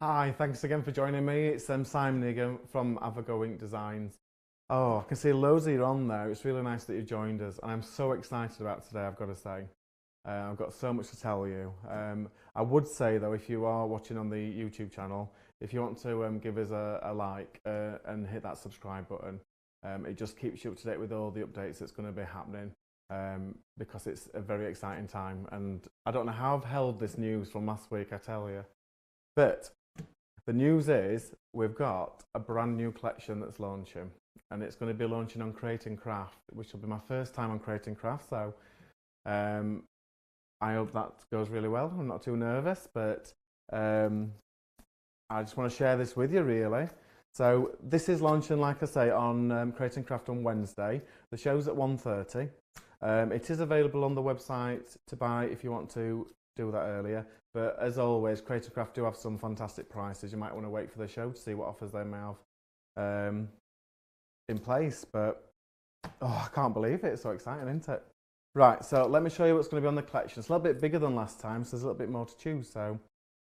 Hi, thanks again for joining me. It's Simon again from AVAGO-INK Designs. Oh, I can see loads of you on there. It's really nice that you've joined us, and I'm so excited about today, I've got to say. I've got so much to tell you. I would say, though, if you are watching on the YouTube channel, if you want to give us a like and hit that subscribe button, it just keeps you up to date with all the updates that's going to be happening because it's a very exciting time. And I don't know how I've held this news from last week, I tell you. But the news is we've got a brand new collection that's launching, and it's going to be launching on Create and Craft, which will be my first time on Create and Craft. So I hope that goes really well. I'm not too nervous, but I just want to share this with you, really. So this is launching, like I say, on Create and Craft on Wednesday. The show's at 1:30. It is available on the website to buy if you want to do that earlier. But as always, Create and Craft do have some fantastic prices. You might want to wait for the show to see what offers they may have in place. But oh, I can't believe it. It's so exciting, isn't it? Right, so let me show you what's going to be on the collection. It's a little bit bigger than last time, so there's a little bit more to choose. So,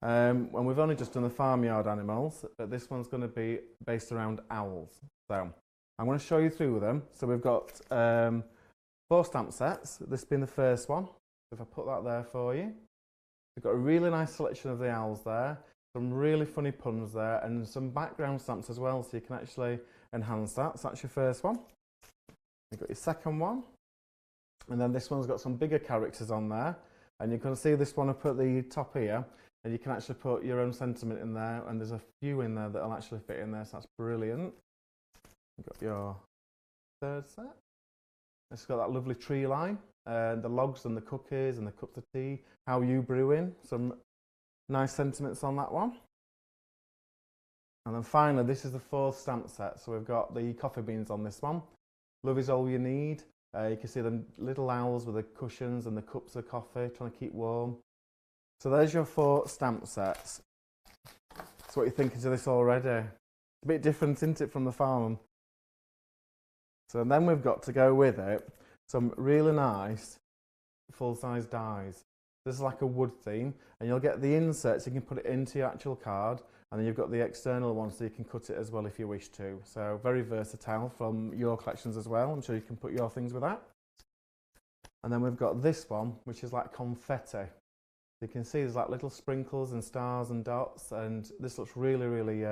and we've only just done the farmyard animals, but this one's going to be based around owls. So, I'm going to show you through them. So we've got 4 stamp sets. This being the first one. If I put that there for you. We've got a really nice selection of the owls there, some really funny puns there, and some background stamps as well, so you can actually enhance that. So that's your first one. You've got your second one, and then this one's got some bigger characters on there, and you can see this one up at the top here, and you can actually put your own sentiment in there, and there's a few in there that'll actually fit in there, so that's brilliant. You've got your third set. It's got that lovely tree line. The logs and the cookies and the cups of tea, how you brewing, some nice sentiments on that one. And then finally, this is the 4th stamp set. So we've got the coffee beans on this one. Love is all you need. You can see the little owls with the cushions and the cups of coffee, trying to keep warm. So there's your 4 stamp sets. So what are you thinking to this already? It's a bit different, isn't it, from the farm? So then we've got to go with it some really nice full-size dies. This is like a wood theme, and you'll get the inserts, you can put it into your actual card, and then you've got the external one so you can cut it as well if you wish to. So very versatile from your collections as well. I'm sure you can put your things with that. And then we've got this one, which is like confetti. You can see there's like little sprinkles and stars and dots, and this looks really, really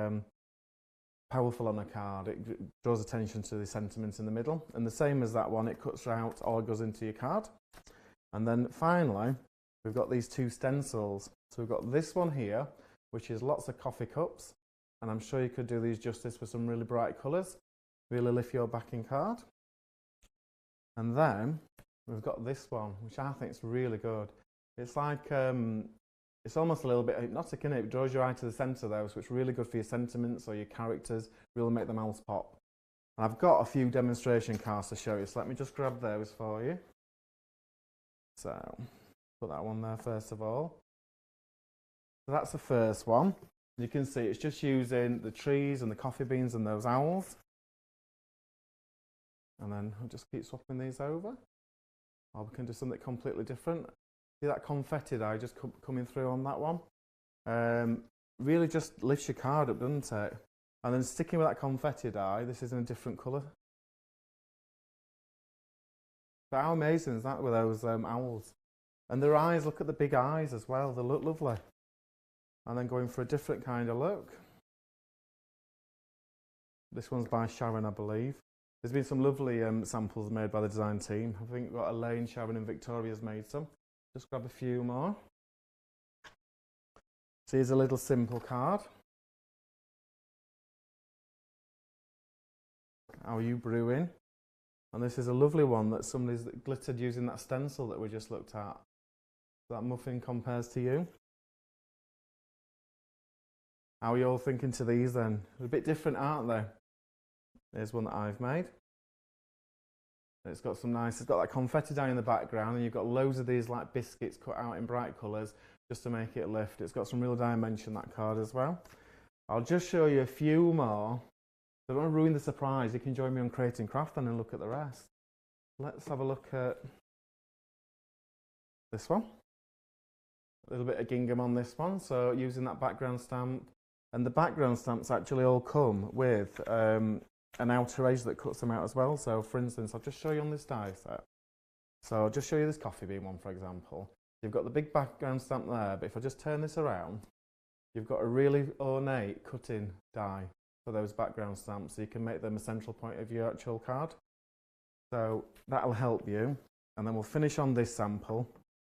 powerful on a card. It draws attention to the sentiment in the middle, and the same as that one, it cuts out or goes into your card. And then finally we've got these 2 stencils. So we've got this one here, which is lots of coffee cups, and I'm sure you could do these justice with some really bright colours, really lift your backing card. And then we've got this one, which I think is really good. It's like it's almost a little bit hypnotic, isn't it? It draws your eye to the centre though, so it's really good for your sentiments or your characters, really make them else pop. And I've got a few demonstration cards to show you, so let me just grab those for you. So, put that one there first of all. So that's the first one. You can see it's just using the trees and the coffee beans and those owls. And then I'll just keep swapping these over. Or we can do something completely different. See that confetti die just coming through on that one? Really just lifts your card up, doesn't it? And then sticking with that confetti die, this is in a different colour. But how amazing is that with those owls? And their eyes, look at the big eyes as well, they look lovely. And then going for a different kind of look. This one's by Sharon, I believe. There's been some lovely samples made by the design team. I think we've got Elaine, Sharon and Victoria's made some. Just grab a few more. So here's a little simple card. How are you brewing? And this is a lovely one that somebody's glittered using that stencil that we just looked at. That muffin compares to you. How are you all thinking to these then? They're a bit different, aren't they? Here's one that I've made. It's got some nice, it's got that confetti down in the background, and you've got loads of these like biscuits cut out in bright colours just to make it lift. It's got some real dimension, that card as well. I'll just show you a few more. I don't want to ruin the surprise. You can join me on Create and Craft then and look at the rest. Let's have a look at this one. A little bit of gingham on this one, so using that background stamp, And the background stamps actually all come with an outer edge that cuts them out as well. So for instance, I'll just show you on this die set. So I'll just show you this coffee bean one, for example. You've got the big background stamp there, but if I just turn this around, you've got a really ornate cutting die for those background stamps, so you can make them a central point of your actual card. So that'll help you. And then we'll finish on this sample,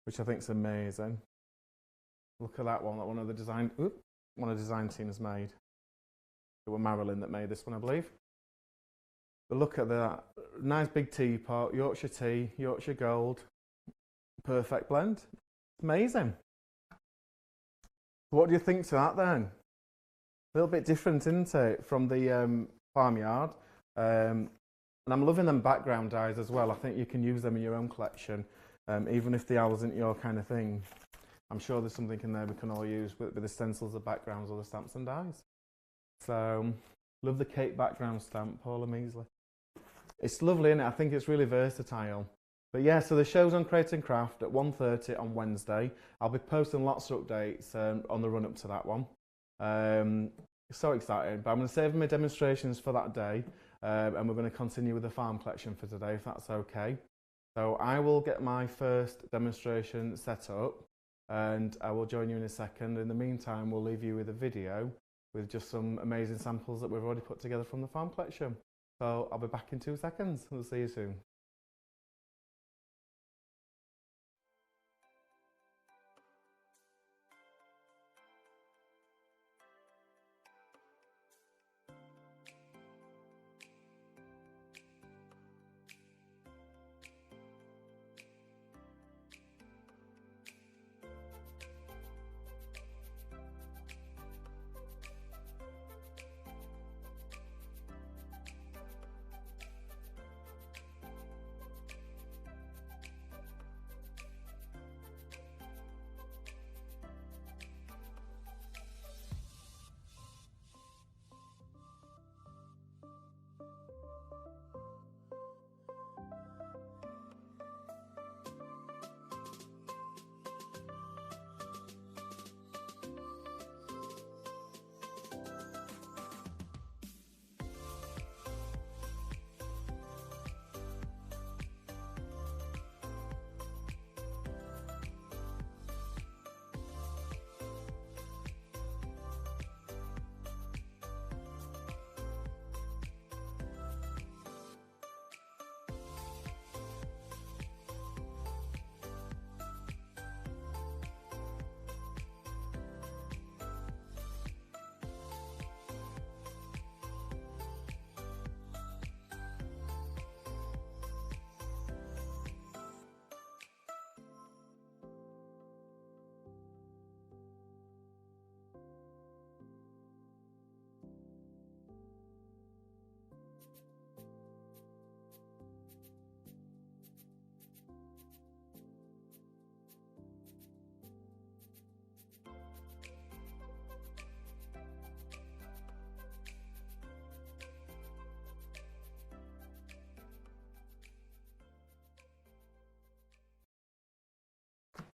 which I think is amazing. Look at that one, that one of the design team has made. It was Marilyn that made this one, I believe. But look at that, nice big teapot, Yorkshire tea, Yorkshire gold, perfect blend. Amazing. What do you think to that then? A little bit different, isn't it, from the farmyard? And I'm loving them background dies as well. I think you can use them in your own collection, even if the owl isn't your kind of thing. I'm sure there's something in there we can all use with the stencils, the backgrounds, or the stamps and dies. So, love the cake background stamp, Paula Measley. It's lovely, isn't it? I think it's really versatile. But yeah, so the show's on Create and Craft at 1:30 on Wednesday. I'll be posting lots of updates on the run-up to that one. So exciting. But I'm going to save my demonstrations for that day. And we're going to continue with the farm collection for today, if that's okay. So I will get my first demonstration set up and I will join you in a second. In the meantime, we'll leave you with a video with just some amazing samples that we've already put together from the farm collection. So I'll be back in 2 seconds. We'll see you soon.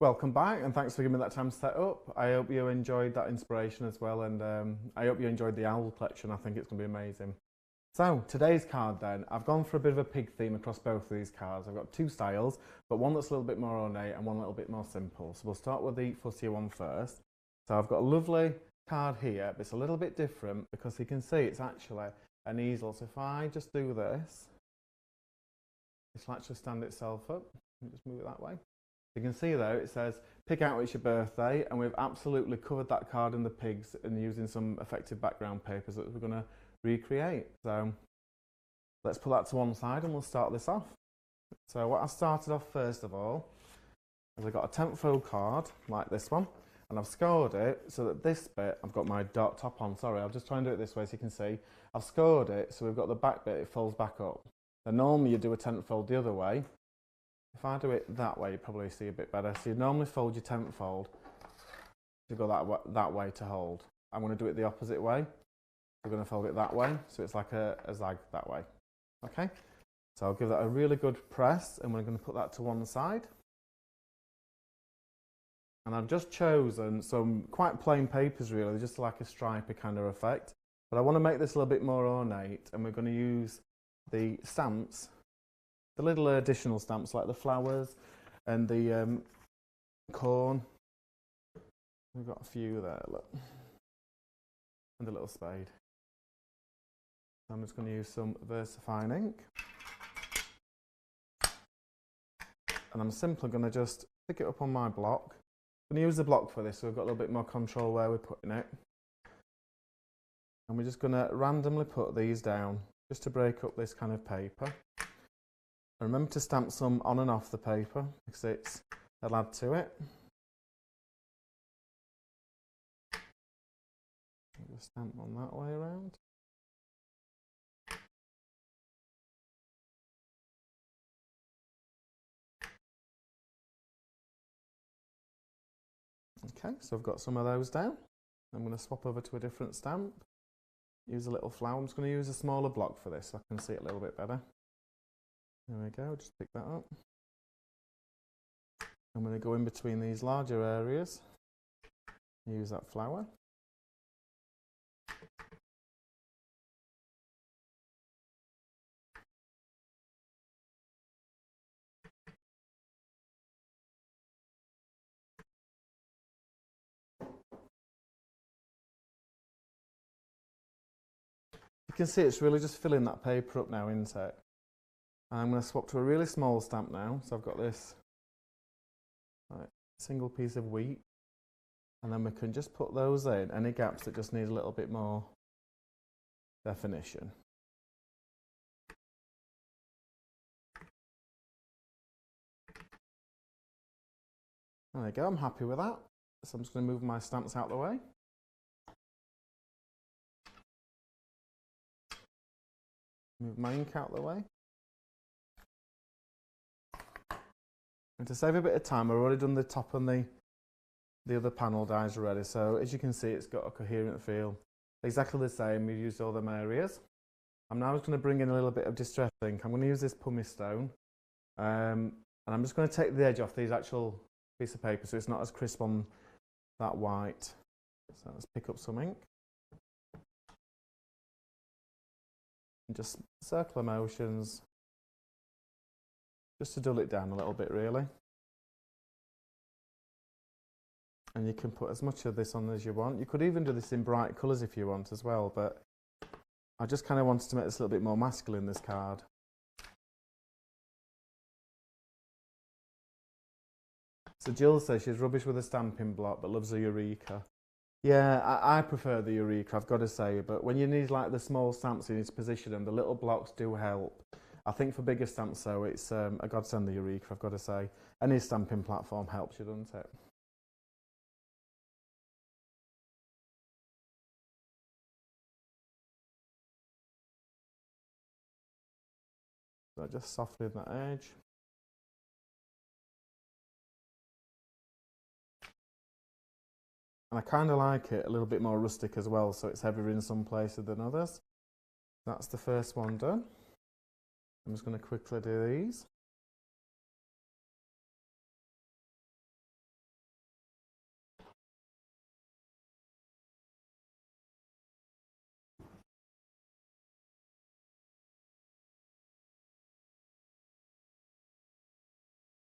Welcome back and thanks for giving me that time to set up. I hope you enjoyed that inspiration as well, and I hope you enjoyed the owl collection. I think it's going to be amazing. So today's card then, I've gone for a bit of a pig theme across both of these cards. I've got 2 styles, but one that's a little bit more ornate and one a little bit more simple. So we'll start with the fussier one first. So I've got a lovely card here, but it's a little bit different because you can see it's actually an easel. So if I just do this, it'll actually stand itself up. Let me just move it that way. You can see though it says pick out it's your birthday, and we've absolutely covered that card in the pigs and using some effective background papers that we're going to recreate. So let's put that to one side and we'll start this off. So what I started off first of all is I got a 10th fold card like this one, and I've scored it so that this bit I've got my dot top on. Sorry, I'll just try and do it this way so you can see. I've scored it so we've got the back bit, it folds back up. And normally you do a 10th fold the other way. If I do it that way, you probably see a bit better. So you normally fold your 10th fold to go that way to hold. I'm going to do it the opposite way. We're going to fold it that way, so it's like a zag that way. Okay, so I'll give that a really good press, and we're going to put that to one side. And I've just chosen some quite plain papers really, just like a stripy kind of effect. But I want to make this a little bit more ornate, and we're going to use the stamps, the little additional stamps like the flowers and the corn. We've got a few there, look. And a little spade. So I'm just going to use some VersaFine ink. And I'm simply going to just pick it up on my block. I'm going to use the block for this so we've got a little bit more control where we're putting it. And we're just going to randomly put these down just to break up this kind of paper. And remember to stamp some on and off the paper because it'll add to it. Just stamp on that way around. Okay, so I've got some of those down. I'm going to swap over to a different stamp. Use a little flower. I'm just going to use a smaller block for this so I can see it a little bit better. There we go, just pick that up. I'm going to go in between these larger areas. Use that flower. You can see it's really just filling that paper up now, isn't it? And I'm going to swap to a really small stamp now. So I've got this single piece of wheat. And then we can just put those in, any gaps that just need a little bit more definition. There we go, I'm happy with that. So I'm just going to move my stamps out of the way. Move my ink out of the way. And to save a bit of time, I've already done the top and the other panel dies already. So as you can see, it's got a coherent feel. Exactly the same, we've used all them areas. I'm now just going to bring in a little bit of distress ink. I'm going to use this pumice stone. And I'm just going to take the edge off these actual piece of paper so it's not as crisp on that white. So let's pick up some ink. And just circular motions, just to dull it down a little bit really. And you can put as much of this on as you want. You could even do this in bright colours if you want as well, but I just kind of wanted to make this a little bit more masculine, this card. So Jill says she's rubbish with a stamping block but loves a Eureka. Yeah, I prefer the Eureka, I've got to say, but when you need like the small stamps, you need to position them, the little blocks do help. I think for bigger stamps though, it's a godsend, the Eureka, I've got to say. Any stamping platform helps you, doesn't it? So just soften that edge. And I kind of like it a little bit more rustic as well, so it's heavier in some places than others. That's the first one done. I'm just going to quickly do these.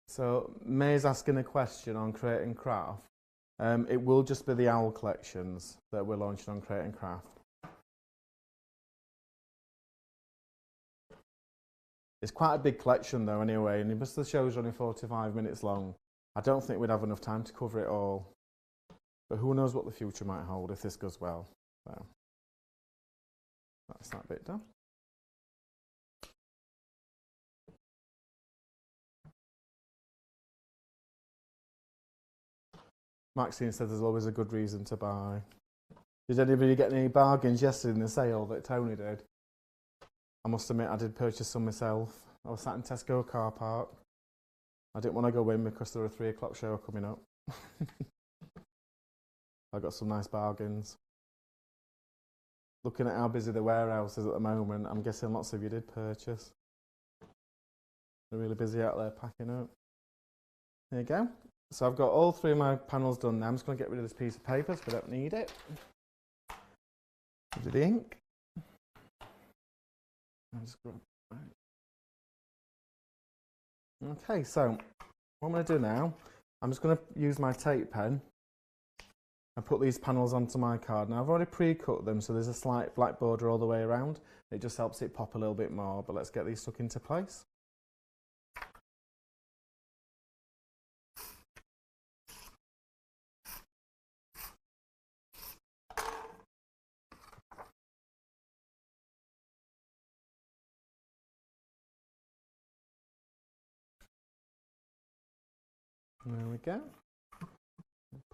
So May's asking a question on Create and Craft. It will just be the owl collections that we're launching on Create and Craft. It's quite a big collection though anyway, and because the show's only 45 minutes long, I don't think we'd have enough time to cover it all. But who knows what the future might hold if this goes well. So that's that bit done. Maxine said there's always a good reason to buy. Did anybody get any bargains yesterday in the sale that Tony did? I must admit I did purchase some myself. I was sat in Tesco car park. I didn't want to go in because there were a 3 o'clock show coming up. I got some nice bargains. Looking at how busy the warehouse is at the moment, I'm guessing lots of you did purchase. They're really busy out there packing up. There you go. So I've got all 3 of my panels done now. I'm just going to get rid of this piece of paper so we don't need it. Do the ink. Okay, so what I'm going to do now, I'm just going to use my tape pen and put these panels onto my card. Now I've already pre-cut them, so there's a slight black border all the way around. It just helps it pop a little bit more, but let's get these stuck into place. There we go.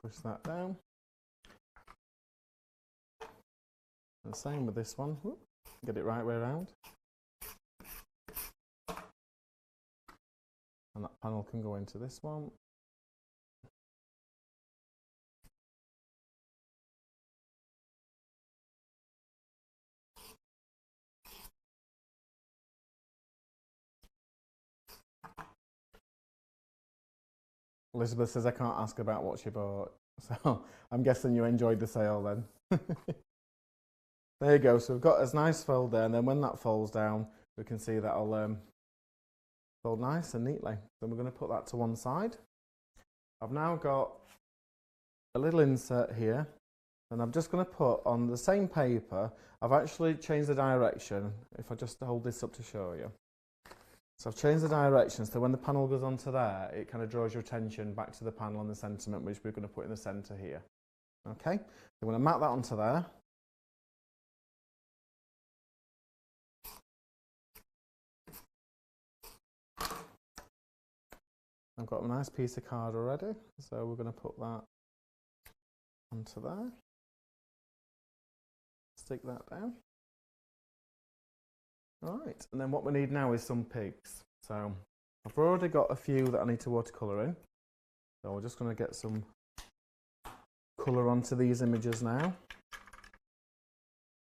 Push that down. And same with this one. Get it right way around. And that panel can go into this one. Elizabeth says I can't ask about what she bought, so I'm guessing you enjoyed the sale then. There you go, so we've got a nice fold there, and then when that folds down, we can see that'll fold nice and neatly. So we're going to put that to one side. I've now got a little insert here, and I'm just going to put on the same paper. I've actually changed the direction, if I just hold this up to show you. So I've changed the direction, so when the panel goes onto there, it kind of draws your attention back to the panel and the sentiment, which we're going to put in the centre here. Okay, I'm going to map that onto there. I've got a nice piece of card already, so we're going to put that onto there. Stick that down. Right, and then what we need now is some pigs. So I've already got a few that I need to watercolour in. So we're just going to get some colour onto these images now.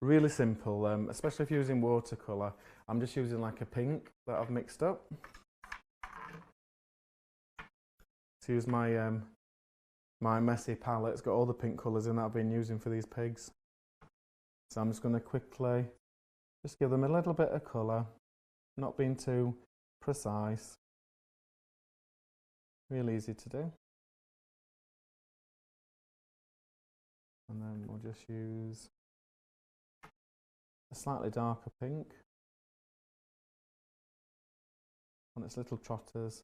Really simple, especially if you're using watercolour. I'm just using like a pink that I've mixed up. To use my my messy palette. It's got all the pink colours in that I've been using for these pigs. So I'm just going to quickly just give them a little bit of colour, not being too precise. Real easy to do. And then we'll just use a slightly darker pink on its little trotters,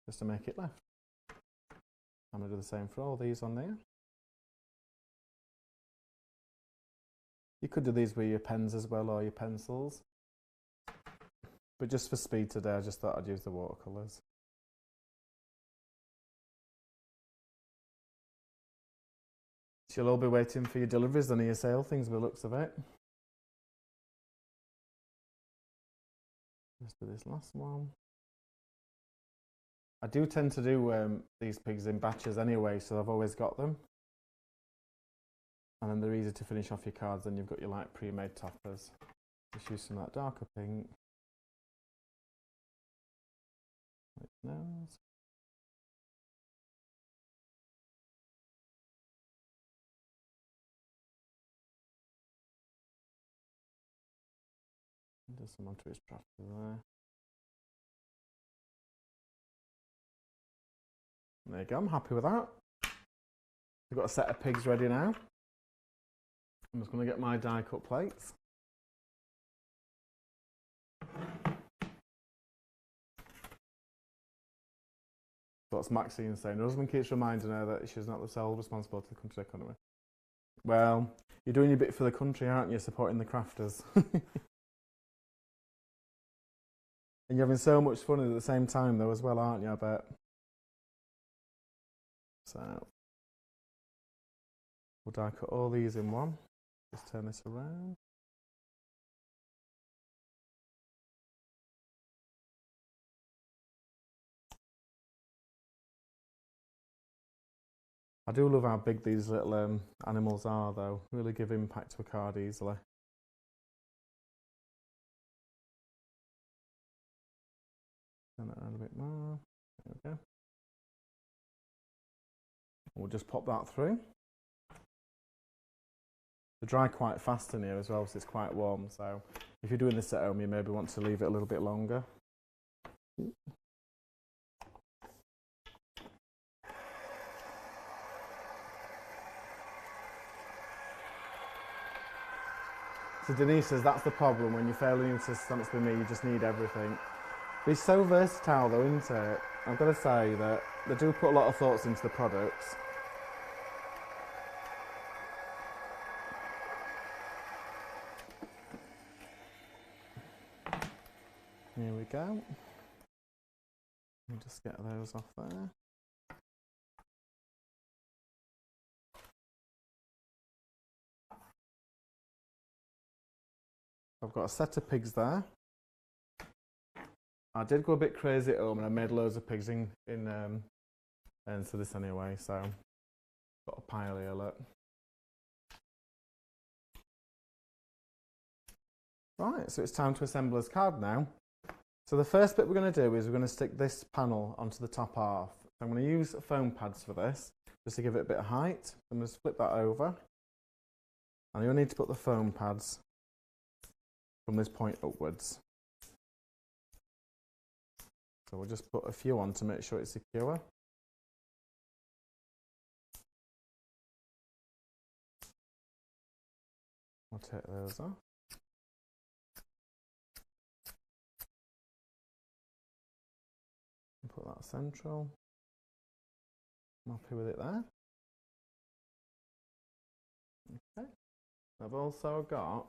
just to make it lift. I'm going to do the same for all these on there. You could do these with your pens as well, or your pencils. But just for speed today, I just thought I'd use the watercolours. She'll all be waiting for your deliveries and your sale things by the looks of it. Let's do this last one. I do tend to do these pigs in batches anyway, so I've always got them. And then they're easy to finish off your cards, and you've got your like pre-made toppers. Just use some of that darker pink. Like nose. And do some onto his trotter there. There you go, I'm happy with that. We've got a set of pigs ready now. I'm just going to get my die cut plates. What's Maxine saying? Her husband keeps reminding her that she's not the sole responsible to the country economy. Well, you're doing your bit for the country, aren't you? Supporting the crafters. And you're having so much fun at the same time though as well, aren't you, I bet? So, we'll die cut all these in one. Just turn this around. I do love how big these little animals are though. Really give impact to a card easily. Turn that around a bit more. There we go. We'll just pop that through. They dry quite fast in here as well, so it's quite warm. So if you're doing this at home, you maybe want to leave it a little bit longer. So Denise says that's the problem when you're failing into stamps with me, you just need everything. But it's so versatile though, isn't it? I've got to say that they do put a lot of thoughts into the products. Here we go. Let me just get those off there. I've got a set of pigs there. I did go a bit crazy at home and I made loads of pigs into this anyway, so got a pile here, look. Right, so it's time to assemble this card now. So the first bit we're going to do is we're going to stick this panel onto the top half. I'm going to use foam pads for this, just to give it a bit of height. I'm going to flip that over. And you'll need to put the foam pads from this point upwards. So we'll just put a few on to make sure it's secure. I'll take those off. Put that central. I'm happy with it there. Okay. I've also got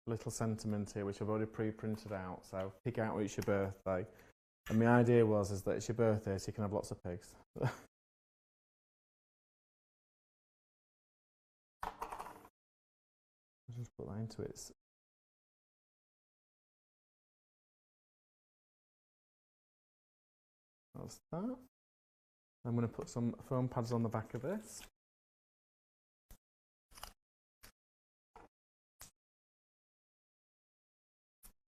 a little sentiment here which I've already pre-printed out. So pick out it's your birthday. And my idea is that it's your birthday so you can have lots of pigs. I'll just put that into it. That's that. I'm going to put some foam pads on the back of this.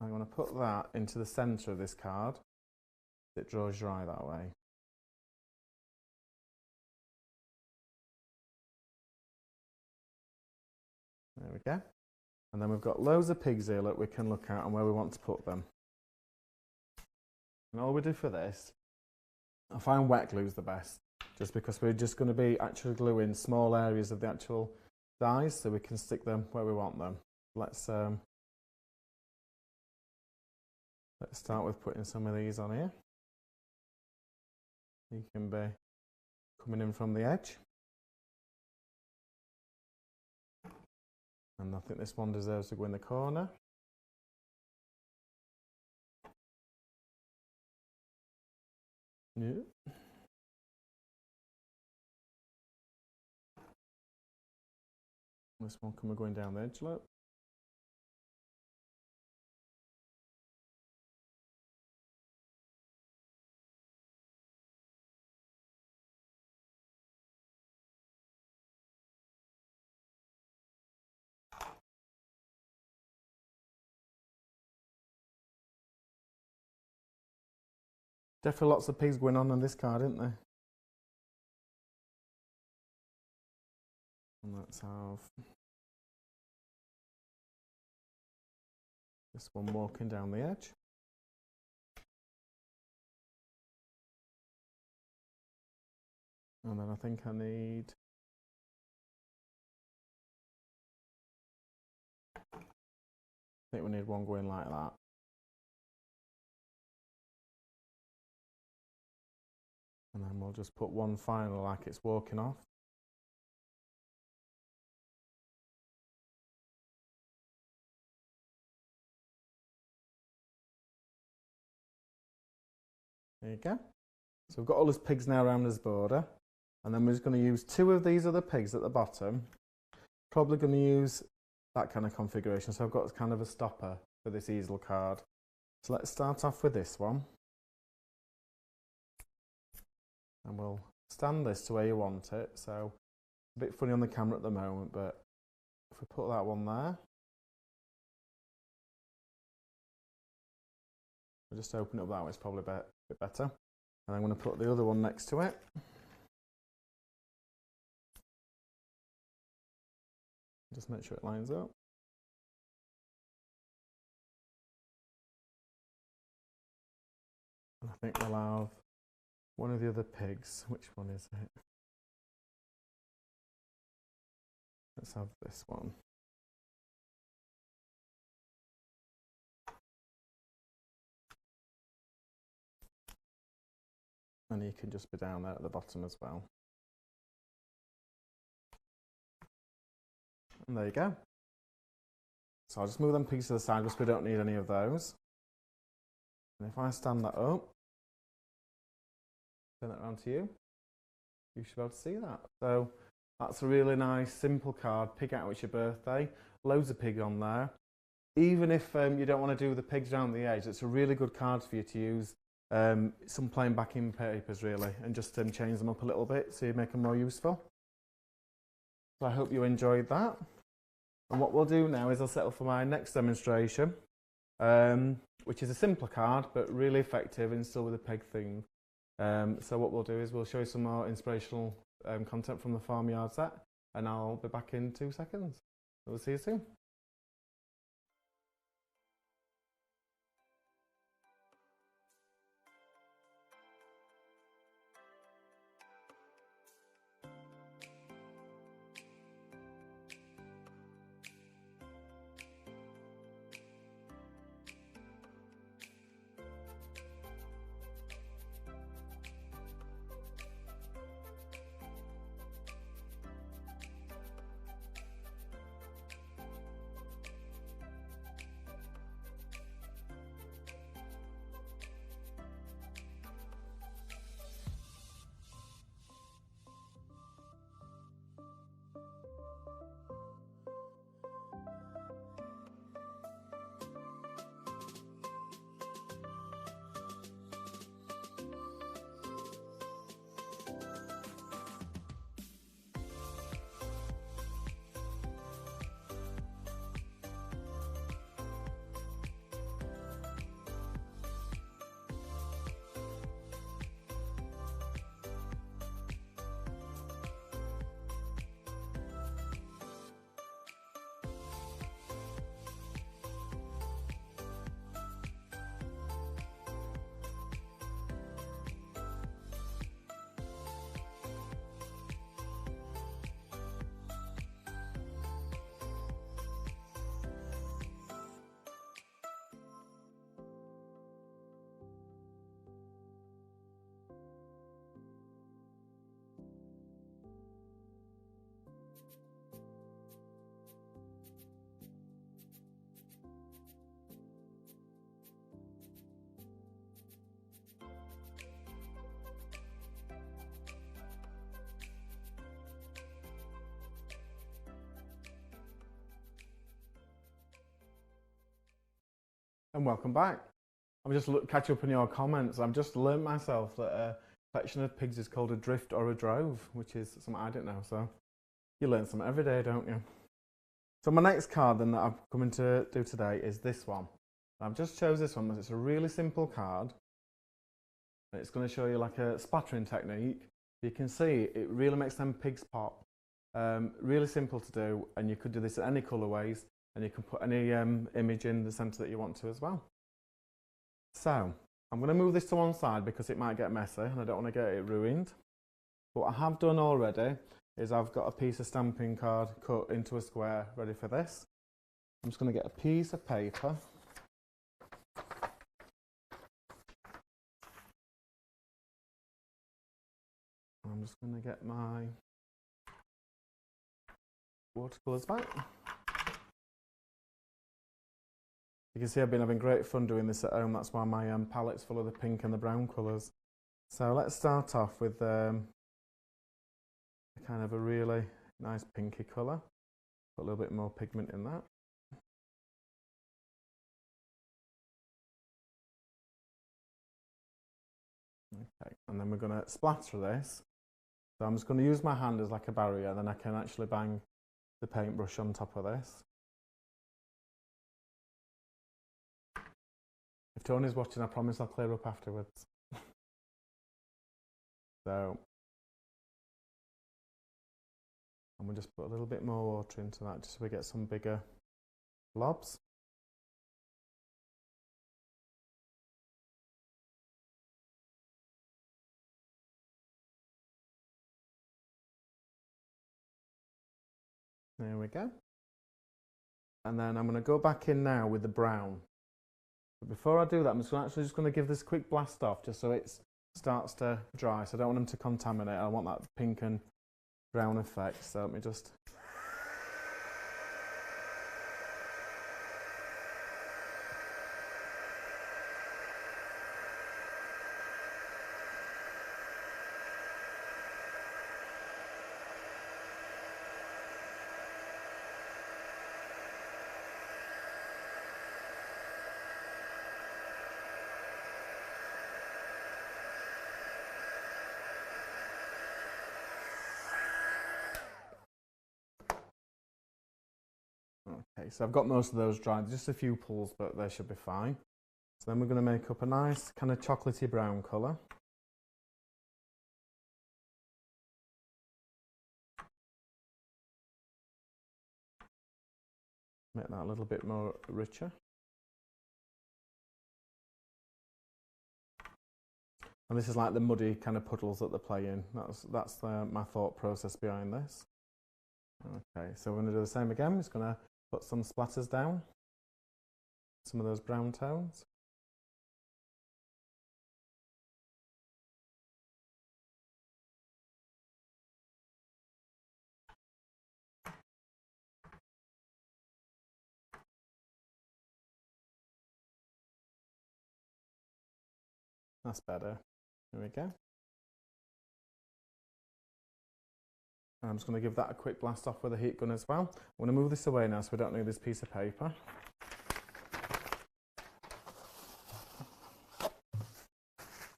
I'm going to put that into the centre of this card. It draws dry that way. There we go. And then we've got loads of pigs here that we can look at and where we want to put them. And all we do for this, I find wet glue is the best, just because we're just going to be actually gluing small areas of the actual dies so we can stick them where we want them. Let's start with putting some of these on here. You can be coming in from the edge. And I think this one deserves to go in the corner. Yeah. This one can be going down the edge, look. Definitely lots of pigs going on this card, isn't there? And let's have this one walking down the edge. And then I think I think we need one going like that. And then we'll just put one final like it's walking off. There you go. So we've got all these pigs now around this border. And then we're just going to use two of these other pigs at the bottom. Probably going to use that kind of configuration. So I've got kind of a stopper for this easel card. So let's start off with this one. And we'll stand this to where you want it. So a bit funny on the camera at the moment, but if we put that one there. We'll just open it up that way, it's probably a bit better. And I'm going to put the other one next to it. Just make sure it lines up. And I think we'll have one of the other pigs. Which one is it? Let's have this one. And you can just be down there at the bottom as well. And there you go. So I'll just move them pigs to the side because we don't need any of those. And if I stand that up, turn that around to you, you should be able to see that. So that's a really nice, simple card. Pig out, it's your birthday. Loads of pig on there. Even if you don't want to do the pigs around the edge, it's a really good card for you to use. Some plain backing papers really, and just change them up a little bit so you make them more useful. So I hope you enjoyed that. And what we'll do now is I'll settle for my next demonstration, which is a simpler card but really effective and still with a pig theme. So what we'll do is we'll show you some more inspirational content from the farmyard set, and I'll be back in 2 seconds. So we'll see you soon. And welcome back. I'm just catch up on your comments. I've just learned myself that a collection of pigs is called a drift or a drove, which is something I didn't know. So you learn something every day, don't you? So my next card then that I'm coming to do today is this one. I've just chose this one because it's a really simple card. It's going to show you like a splattering technique. You can see it really makes them pigs pop. Really simple to do, and you could do this in any colourways, and you can put any image in the centre that you want to as well. So I'm going to move this to one side because it might get messy and I don't want to get it ruined. But what I have done already is I've got a piece of stamping card cut into a square ready for this. I'm just going to get a piece of paper. I'm just going to get my watercolours back. You can see I've been having great fun doing this at home. That's why my palette's full of the pink and the brown colours. So let's start off with kind of a really nice pinky colour. Put a little bit more pigment in that. Okay, and then we're going to splatter this. So I'm just going to use my hand as like a barrier, then I can actually bang the paintbrush on top of this. If Tony's watching, I promise I'll clear up afterwards. So And we'll just put a little bit more water into that just so we get some bigger blobs. There we go. And then I'm going to go back in now with the brown. But before I do that, I'm actually just going to give this a quick blast off just so it starts to dry. So I don't want them to contaminate. I want that pink and brown effect. So let me just... Okay, so I've got most of those dried, just a few pulls, but they should be fine. So then we're going to make up a nice kind of chocolatey brown colour. Make that a little bit more richer. And this is like the muddy kind of puddles that they play in. That's my thought process behind this. Okay, so we're going to do the same again. We're just going to put some splatters down, some of those brown tones. That's better. There we go. I'm just going to give that a quick blast off with a heat gun as well. I'm going to move this away now so we don't need this piece of paper.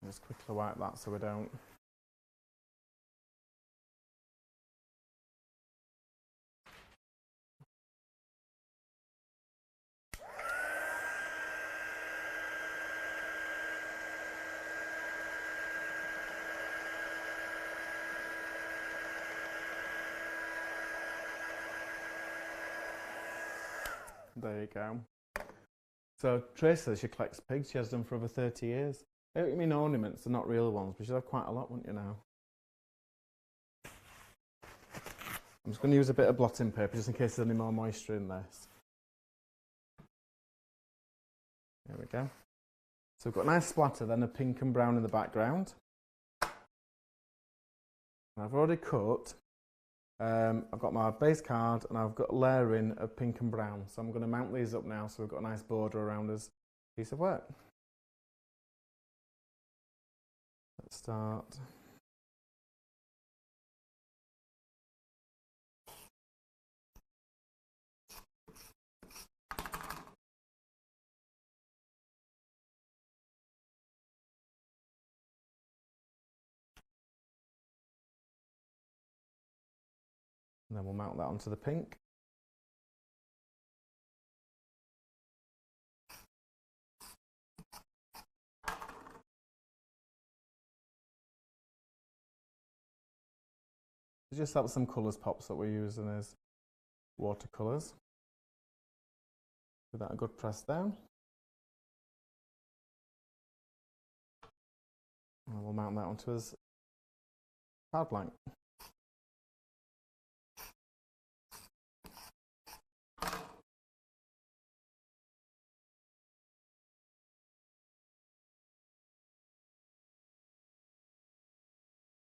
Just quickly wipe that so we don't. There you go. So Tracy says she collects pigs. She has them for over 30 years. I mean ornaments, they're not real ones, but she'll have quite a lot, wouldn't you now? I'm just going to use a bit of blotting paper just in case there's any more moisture in this. There we go. So we've got a nice splatter then of pink and brown in the background. I've already cut. I've got my base card and I've got a layering of pink and brown. So I'm going to mount these up now so we've got a nice border around this piece of work. Let's start. And then we'll mount that onto the pink. Just have some colours pops that we're using as watercolours. Give that a good press down. And we'll mount that onto his card blank.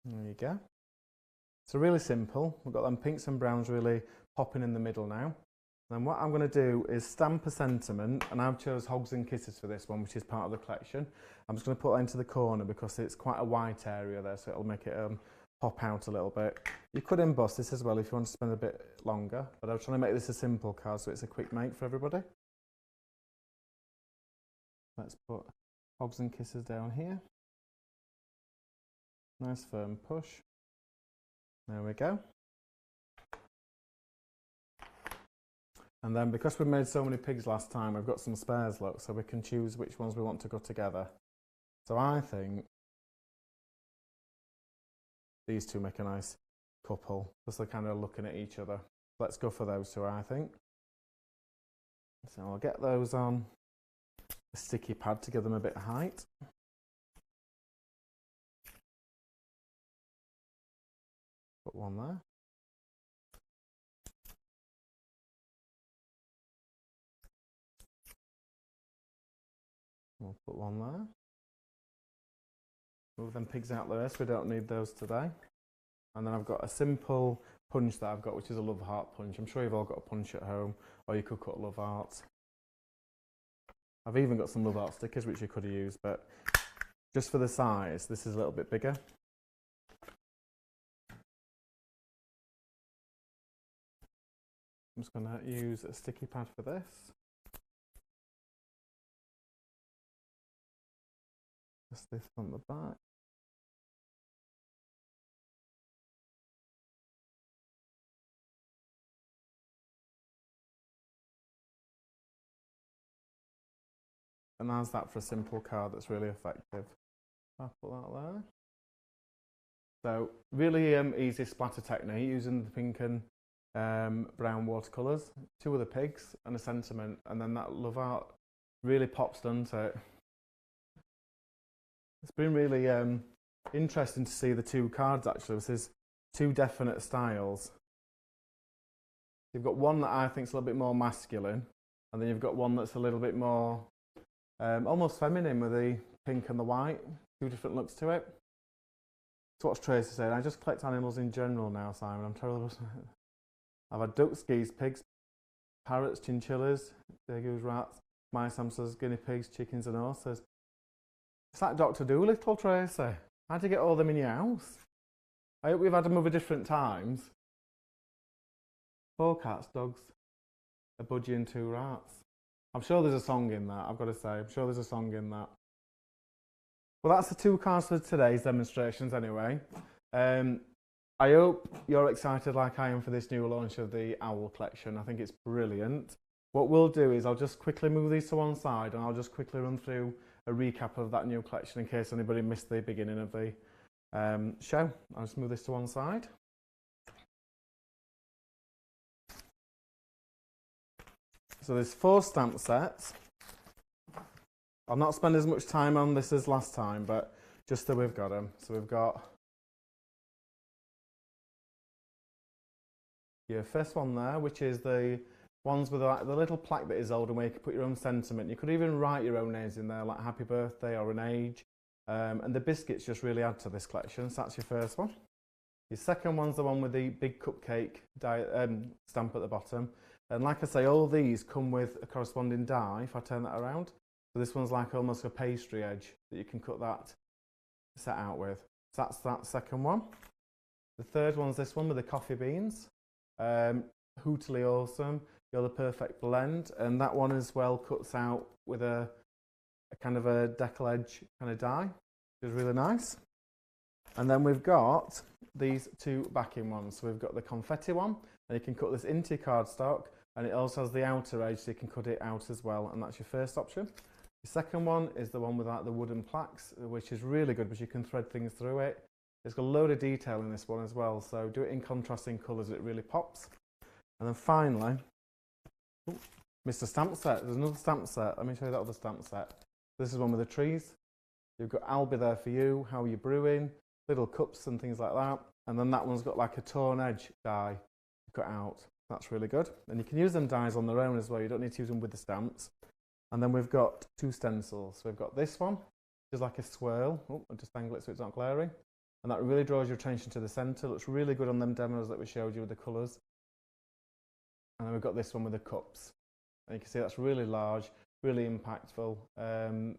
There you go. So really simple. We've got them pinks and browns really popping in the middle now. Then what I'm going to do is stamp a sentiment, and I've chose Hogs and Kisses for this one, which is part of the collection. I'm just going to put that into the corner because it's quite a white area there, so it'll make it pop out a little bit. You could emboss this as well if you want to spend a bit longer, but I'm trying to make this a simple card so it's a quick make for everybody. Let's put Hogs and Kisses down here. Nice firm push. There we go. And then because we made so many pigs last time, I've got some spares, look, so we can choose which ones we want to go together. So I think these two make a nice couple, because they're kind of looking at each other. Let's go for those two, I think. So I'll get those on a sticky pad to give them a bit of height. Put one there. We'll put one there. Move them pigs out there, so we don't need those today. And then I've got a simple punch that I've got, which is a love heart punch. I'm sure you've all got a punch at home, or you could cut love hearts. I've even got some love heart stickers, which you could have used, but just for the size, this is a little bit bigger. I'm just going to use a sticky pad for this. Just this on the back. And how's that for a simple card that's really effective? I'll put that there. So really easy splatter technique using the pink and brown watercolours, 2 of the pigs and a sentiment, and then that love art really pops, doesn't it? It's been really interesting to see the 2 cards actually. This is 2 definite styles. You've got one that I think is a little bit more masculine, and then you've got one that's a little bit more almost feminine with the pink and the white. 2 different looks to it. So what's Tracy saying? I just collect animals in general now, Simon. I'm terrible. I've had ducks, geese, pigs, parrots, chinchillas, dagoos, rats, mice, hamsters, guinea pigs, chickens and horses. It's like Dr. Dolittle, Tracy. How'd you get all them in your house? I hope we've had them over different times. 4 cats, dogs, a budgie and 2 rats. I'm sure there's a song in that, I've got to say. I'm sure there's a song in that. Well, that's the 2 cards for today's demonstrations anyway. I hope you're excited like I am for this new launch of the Owl collection. I think it's brilliant. What we'll do is I'll just quickly move these to one side and I'll just quickly run through a recap of that new collection in case anybody missed the beginning of the show. I'll just move this to one side. So there's 4 stamp sets. I'll not spend as much time on this as last time, but just so we've got them. So we've got your first one there, which is the ones with like the little plaque that is older where you can put your own sentiment. You could even write your own names in there, like happy birthday or an age. And the biscuits just really add to this collection. So that's your first one. Your second one's the one with the big cupcake stamp at the bottom. And like I say, all these come with a corresponding die, if I turn that around. So this one's like almost a pastry edge that you can cut that set out with. So that's that second one. The third one's this one with the coffee beans. Hootily awesome. You're the perfect blend. And that one as well cuts out with a kind of a decal edge kind of die, which is really nice. And then we've got these 2 backing ones. So we've got the confetti one, and you can cut this into your cardstock, and it also has the outer edge so you can cut it out as well, and that's your first option. The second one is the one with like the wooden plaques, which is really good because you can thread things through it. It's got a load of detail in this one as well, so do it in contrasting colours, it really pops. And then finally, Mr. Stamp Set. There's another stamp set. Let me show you that other stamp set. This is one with the trees. You've got I'll be there for you, how are you brewing, little cups and things like that. And then that one's got like a torn edge die cut out. That's really good. And you can use them dies on their own as well. You don't need to use them with the stamps. And then we've got 2 stencils. So we've got this one, which is like a swirl. Oh, I'll just angle it so it's not glaring. And that really draws your attention to the centre. Looks really good on them demos that we showed you with the colours. And then we've got this one with the cups. And you can see that's really large, really impactful.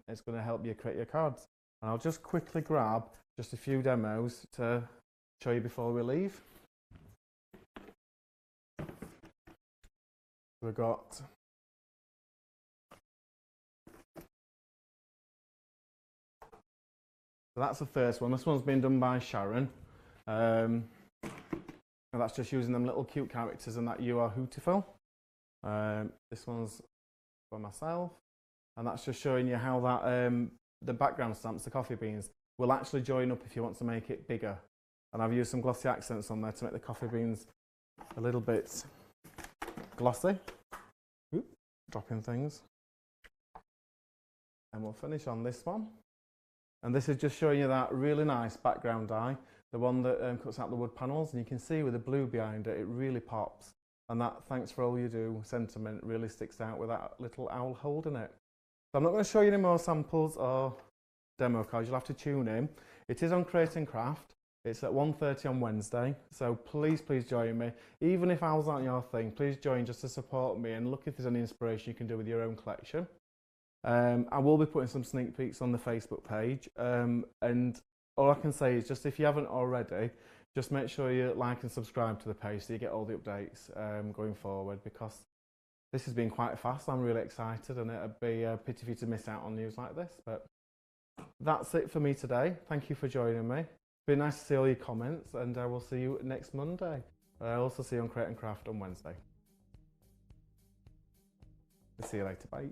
It's going to help you create your cards. And I'll just quickly grab just a few demos to show you before we leave. We've got so that's the first one. This one's been done by Sharon. And that's just using them little cute characters and that you are Hootiful. This one's by myself. And that's just showing you how that the background stamps, the coffee beans, will actually join up if you want to make it bigger. and I've used some glossy accents on there to make the coffee beans a little bit glossy. Oop, dropping things. And we'll finish on this one. And this is just showing you that really nice background die, the one that cuts out the wood panels, and you can see with the blue behind it, it really pops. And that "thanks for all you do" sentiment really sticks out with that little owl holding it. So I'm not going to show you any more samples or demo cards, you'll have to tune in. It is on Create and Craft. It's at 1:30 on Wednesday, so please join me. Even if owls aren't your thing, please join just to support me and look if there's any inspiration you can do with your own collection. I will be putting some sneak peeks on the Facebook page, and all I can say is just if you haven't already, just make sure you like and subscribe to the page so you get all the updates going forward, because this has been quite fast. I'm really excited, and it'd be a pity for you to miss out on news like this. But that's it for me today. Thank you for joining me. It's been nice to see all your comments, and I will see you next Monday. I'll also see you on Create and Craft on Wednesday. See you later. Bye.